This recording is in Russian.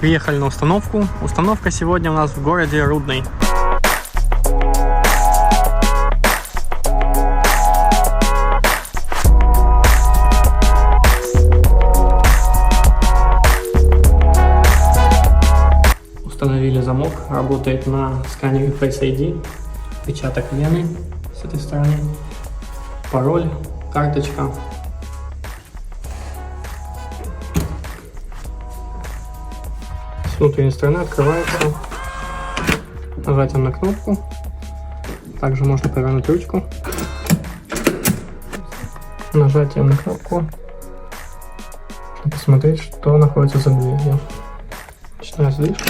Приехали на установку. Установка сегодня у нас в городе Рудный. Установили замок, работает на сканере Face ID, отпечаток вены с этой стороны, пароль, карточка. С внутренней стороны открывается нажатием на кнопку. Также можно повернуть ручку. Нажатием на кнопку можно посмотреть, что находится за дверью. Начинаю сдвижку.